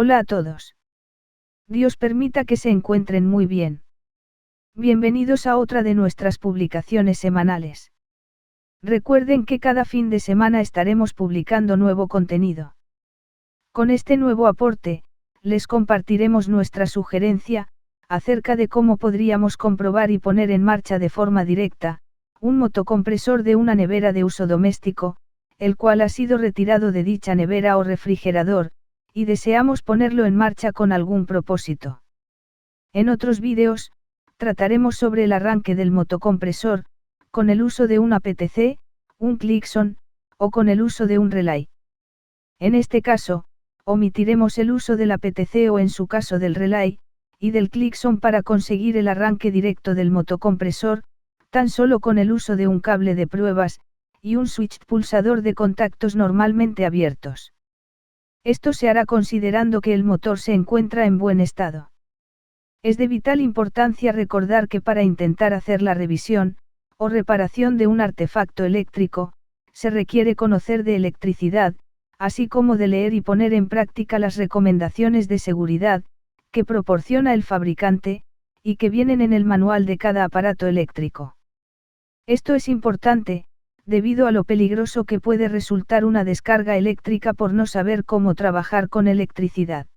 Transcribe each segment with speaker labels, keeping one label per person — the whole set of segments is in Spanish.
Speaker 1: Hola a todos. Dios permita que se encuentren muy bien. Bienvenidos a otra de nuestras publicaciones semanales. Recuerden que cada fin de semana estaremos publicando nuevo contenido. Con este nuevo aporte, les compartiremos nuestra sugerencia, acerca de cómo podríamos comprobar y poner en marcha de forma directa, un motocompresor de una nevera de uso doméstico, el cual ha sido retirado de dicha nevera o refrigerador, y deseamos ponerlo en marcha con algún propósito. En otros vídeos, trataremos sobre el arranque del motocompresor, con el uso de un PTC, un Clixon, o con el uso de un relay. En este caso, omitiremos el uso del PTC o en su caso del relay, y del Clixon para conseguir el arranque directo del motocompresor, tan solo con el uso de un cable de pruebas, y un switch pulsador de contactos normalmente abiertos. Esto se hará considerando que el motor se encuentra en buen estado. Es de vital importancia recordar que para intentar hacer la revisión, o reparación de un artefacto eléctrico, se requiere conocer de electricidad, así como de leer y poner en práctica las recomendaciones de seguridad, que proporciona el fabricante, y que vienen en el manual de cada aparato eléctrico. Esto es importante, debido a lo peligroso que puede resultar una descarga eléctrica por no saber cómo trabajar con electricidad.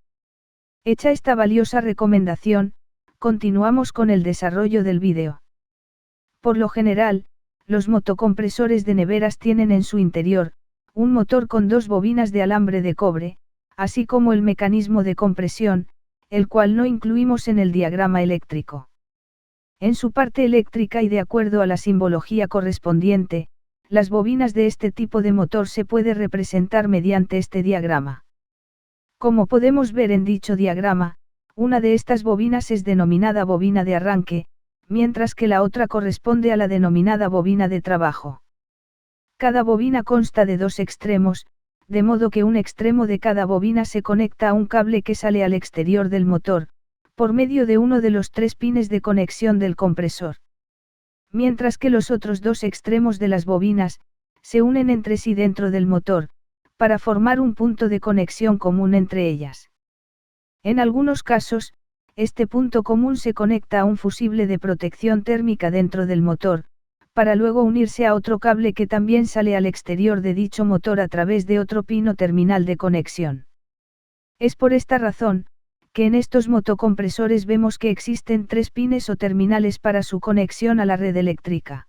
Speaker 1: Hecha esta valiosa recomendación, continuamos con el desarrollo del vídeo. Por lo general, los motocompresores de neveras tienen en su interior, un motor con dos bobinas de alambre de cobre, así como el mecanismo de compresión, el cual no incluimos en el diagrama eléctrico. En su parte eléctrica y de acuerdo a la simbología correspondiente, las bobinas de este tipo de motor se puede representar mediante este diagrama. Como podemos ver en dicho diagrama, una de estas bobinas es denominada bobina de arranque, mientras que la otra corresponde a la denominada bobina de trabajo. Cada bobina consta de dos extremos, de modo que un extremo de cada bobina se conecta a un cable que sale al exterior del motor, por medio de uno de los tres pines de conexión del compresor. Mientras que los otros dos extremos de las bobinas, se unen entre sí dentro del motor, para formar un punto de conexión común entre ellas. En algunos casos, este punto común se conecta a un fusible de protección térmica dentro del motor, para luego unirse a otro cable que también sale al exterior de dicho motor a través de otro pino terminal de conexión. Es por esta razón, que en estos motocompresores vemos que existen tres pines o terminales para su conexión a la red eléctrica.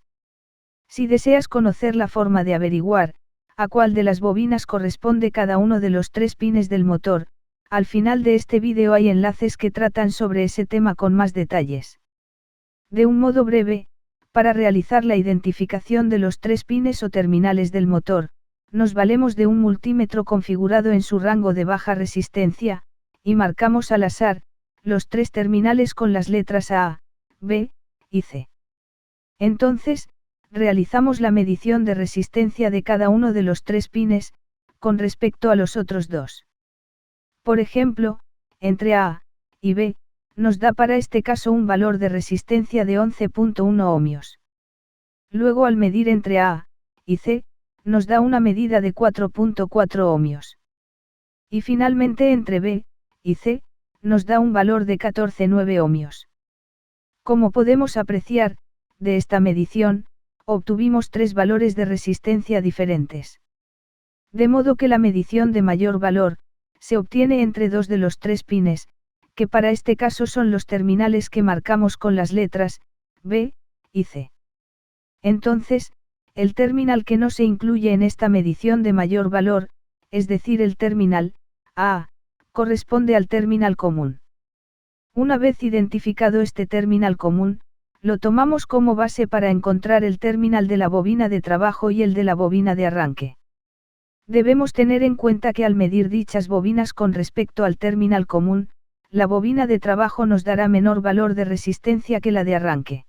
Speaker 1: Si deseas conocer la forma de averiguar, a cuál de las bobinas corresponde cada uno de los tres pines del motor, al final de este vídeo hay enlaces que tratan sobre ese tema con más detalles. De un modo breve, para realizar la identificación de los tres pines o terminales del motor, nos valemos de un multímetro configurado en su rango de baja resistencia, y marcamos al azar, los tres terminales con las letras A, B, y C. Entonces, realizamos la medición de resistencia de cada uno de los tres pines, con respecto a los otros dos. Por ejemplo, entre A y B, nos da para este caso un valor de resistencia de 11.1 ohmios. Luego al medir entre A y C, nos da una medida de 4.4 ohmios. Y finalmente entre B y C, nos da un valor de 14,9 ohmios. Como podemos apreciar, de esta medición, obtuvimos tres valores de resistencia diferentes. De modo que la medición de mayor valor, se obtiene entre dos de los tres pines, que para este caso son los terminales que marcamos con las letras B y C. Entonces, el terminal que no se incluye en esta medición de mayor valor, es decir el terminal A, corresponde al terminal común. Una vez identificado este terminal común, lo tomamos como base para encontrar el terminal de la bobina de trabajo y el de la bobina de arranque. Debemos tener en cuenta que al medir dichas bobinas con respecto al terminal común, la bobina de trabajo nos dará menor valor de resistencia que la de arranque.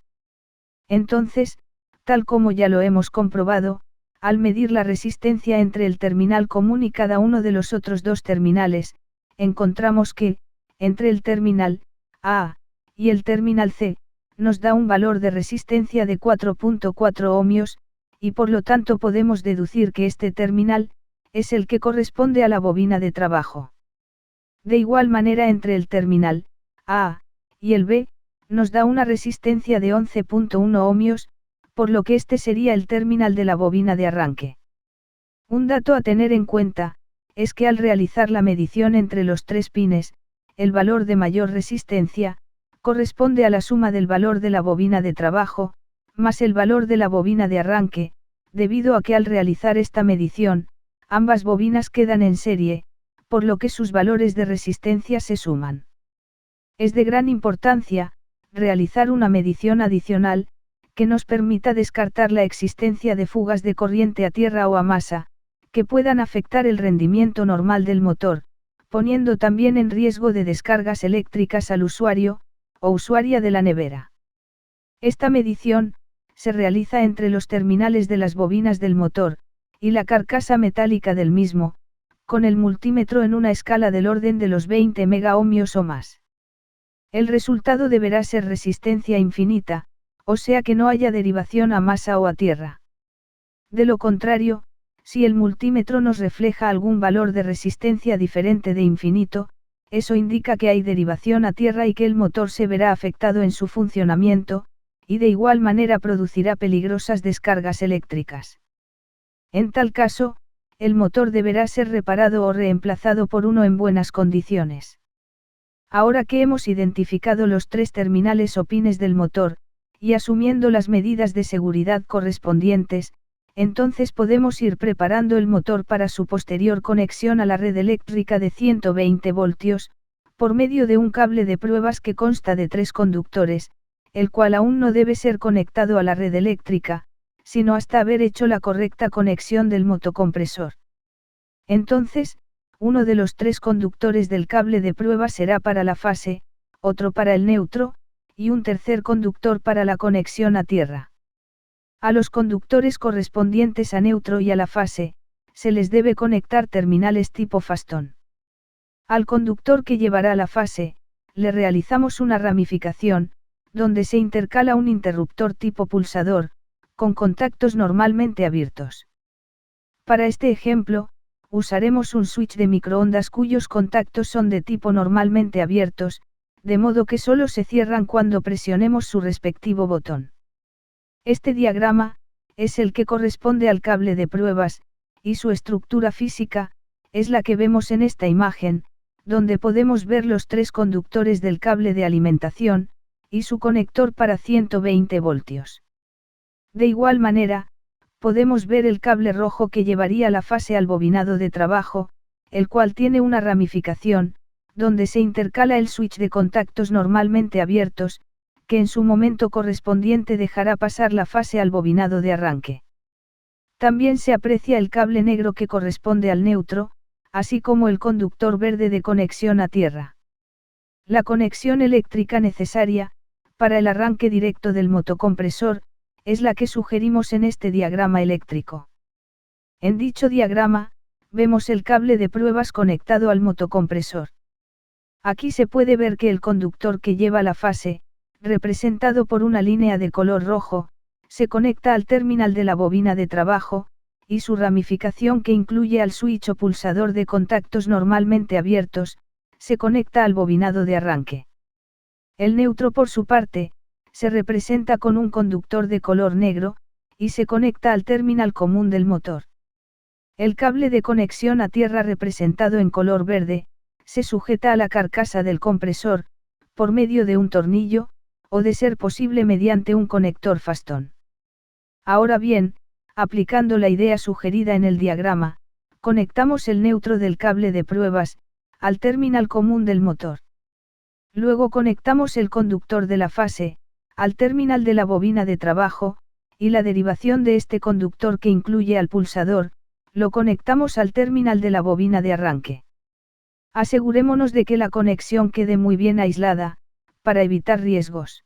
Speaker 1: Entonces, tal como ya lo hemos comprobado, al medir la resistencia entre el terminal común y cada uno de los otros dos terminales, encontramos que, entre el terminal A y el terminal C, nos da un valor de resistencia de 4.4 ohmios, y por lo tanto podemos deducir que este terminal, es el que corresponde a la bobina de trabajo. De igual manera entre el terminal A y el B, nos da una resistencia de 11.1 ohmios, por lo que este sería el terminal de la bobina de arranque. Un dato a tener en cuenta, es que al realizar la medición entre los tres pines, el valor de mayor resistencia, corresponde a la suma del valor de la bobina de trabajo, más el valor de la bobina de arranque, debido a que al realizar esta medición, ambas bobinas quedan en serie, por lo que sus valores de resistencia se suman. Es de gran importancia, realizar una medición adicional, que nos permita descartar la existencia de fugas de corriente a tierra o a masa, que puedan afectar el rendimiento normal del motor, poniendo también en riesgo de descargas eléctricas al usuario, o usuaria de la nevera. Esta medición, se realiza entre los terminales de las bobinas del motor, y la carcasa metálica del mismo, con el multímetro en una escala del orden de los 20 megaohmios o más. El resultado deberá ser resistencia infinita, o sea que no haya derivación a masa o a tierra. De lo contrario, si el multímetro nos refleja algún valor de resistencia diferente de infinito, eso indica que hay derivación a tierra y que el motor se verá afectado en su funcionamiento, y de igual manera producirá peligrosas descargas eléctricas. En tal caso, el motor deberá ser reparado o reemplazado por uno en buenas condiciones. Ahora que hemos identificado los tres terminales o pines del motor, y asumiendo las medidas de seguridad correspondientes, entonces podemos ir preparando el motor para su posterior conexión a la red eléctrica de 120 voltios, por medio de un cable de pruebas que consta de 3 conductores, el cual aún no debe ser conectado a la red eléctrica, sino hasta haber hecho la correcta conexión del motocompresor. Entonces, uno de los 3 conductores del cable de prueba será para la fase, otro para el neutro, y un tercer conductor para la conexión a tierra. A los conductores correspondientes a neutro y a la fase, se les debe conectar terminales tipo fastón. Al conductor que llevará la fase, le realizamos una ramificación, donde se intercala un interruptor tipo pulsador, con contactos normalmente abiertos. Para este ejemplo, usaremos un switch de microondas cuyos contactos son de tipo normalmente abiertos, de modo que solo se cierran cuando presionemos su respectivo botón. Este diagrama, es el que corresponde al cable de pruebas, y su estructura física, es la que vemos en esta imagen, donde podemos ver los 3 conductores del cable de alimentación, y su conector para 120 voltios. De igual manera, podemos ver el cable rojo que llevaría la fase al bobinado de trabajo, el cual tiene una ramificación, donde se intercala el switch de contactos normalmente abiertos, que en su momento correspondiente dejará pasar la fase al bobinado de arranque. También se aprecia el cable negro que corresponde al neutro, así como el conductor verde de conexión a tierra. La conexión eléctrica necesaria, para el arranque directo del motocompresor, es la que sugerimos en este diagrama eléctrico. En dicho diagrama, vemos el cable de pruebas conectado al motocompresor. Aquí se puede ver que el conductor que lleva la fase, representado por una línea de color rojo, se conecta al terminal de la bobina de trabajo, y su ramificación que incluye al switch o pulsador de contactos normalmente abiertos, se conecta al bobinado de arranque. El neutro por su parte, se representa con un conductor de color negro, y se conecta al terminal común del motor. El cable de conexión a tierra representado en color verde, se sujeta a la carcasa del compresor, por medio de un tornillo, o de ser posible mediante un conector fastón. Ahora bien, aplicando la idea sugerida en el diagrama, conectamos el neutro del cable de pruebas, al terminal común del motor. Luego conectamos el conductor de la fase, al terminal de la bobina de trabajo, y la derivación de este conductor que incluye al pulsador, lo conectamos al terminal de la bobina de arranque. Asegurémonos de que la conexión quede muy bien aislada, para evitar riesgos.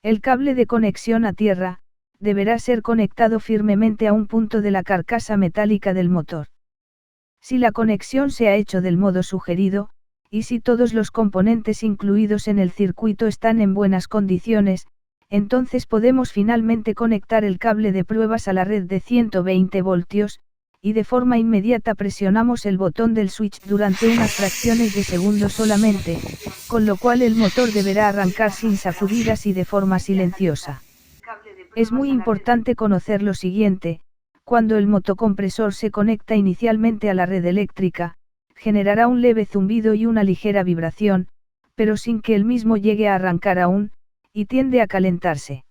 Speaker 1: El cable de conexión a tierra, deberá ser conectado firmemente a un punto de la carcasa metálica del motor. Si la conexión se ha hecho del modo sugerido, y si todos los componentes incluidos en el circuito están en buenas condiciones, entonces podemos finalmente conectar el cable de pruebas a la red de 120 voltios, y de forma inmediata presionamos el botón del switch durante unas fracciones de segundo solamente, con lo cual el motor deberá arrancar sin sacudidas y de forma silenciosa. Es muy importante conocer lo siguiente: cuando el motocompresor se conecta inicialmente a la red eléctrica, generará un leve zumbido y una ligera vibración, pero sin que el mismo llegue a arrancar aún, y tiende a calentarse.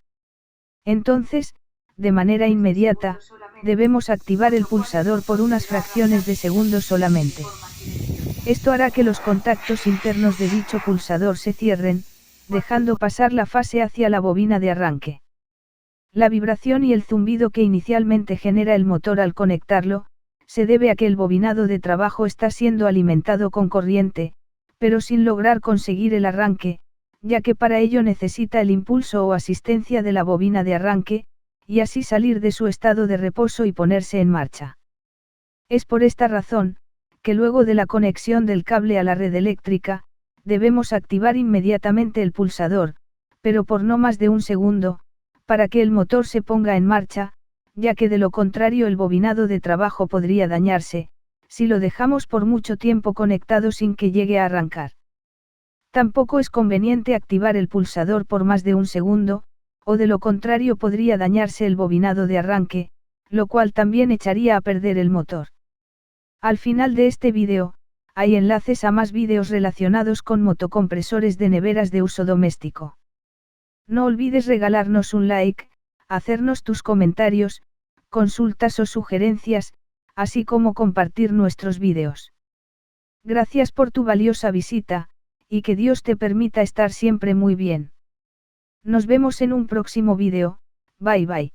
Speaker 1: Entonces, de manera inmediata, debemos activar el pulsador por unas fracciones de segundo solamente. Esto hará que los contactos internos de dicho pulsador se cierren, dejando pasar la fase hacia la bobina de arranque. La vibración y el zumbido que inicialmente genera el motor al conectarlo, se debe a que el bobinado de trabajo está siendo alimentado con corriente, pero sin lograr conseguir el arranque, ya que para ello necesita el impulso o asistencia de la bobina de arranque, y así salir de su estado de reposo y ponerse en marcha. Es por esta razón, que luego de la conexión del cable a la red eléctrica, debemos activar inmediatamente el pulsador, pero por no más de un segundo, para que el motor se ponga en marcha, ya que de lo contrario el bobinado de trabajo podría dañarse, si lo dejamos por mucho tiempo conectado sin que llegue a arrancar. Tampoco es conveniente activar el pulsador por más de un segundo, o de lo contrario podría dañarse el bobinado de arranque, lo cual también echaría a perder el motor. Al final de este vídeo, hay enlaces a más vídeos relacionados con motocompresores de neveras de uso doméstico. No olvides regalarnos un like, hacernos tus comentarios, consultas o sugerencias, así como compartir nuestros vídeos. Gracias por tu valiosa visita, y que Dios te permita estar siempre muy bien. Nos vemos en un próximo vídeo, bye bye.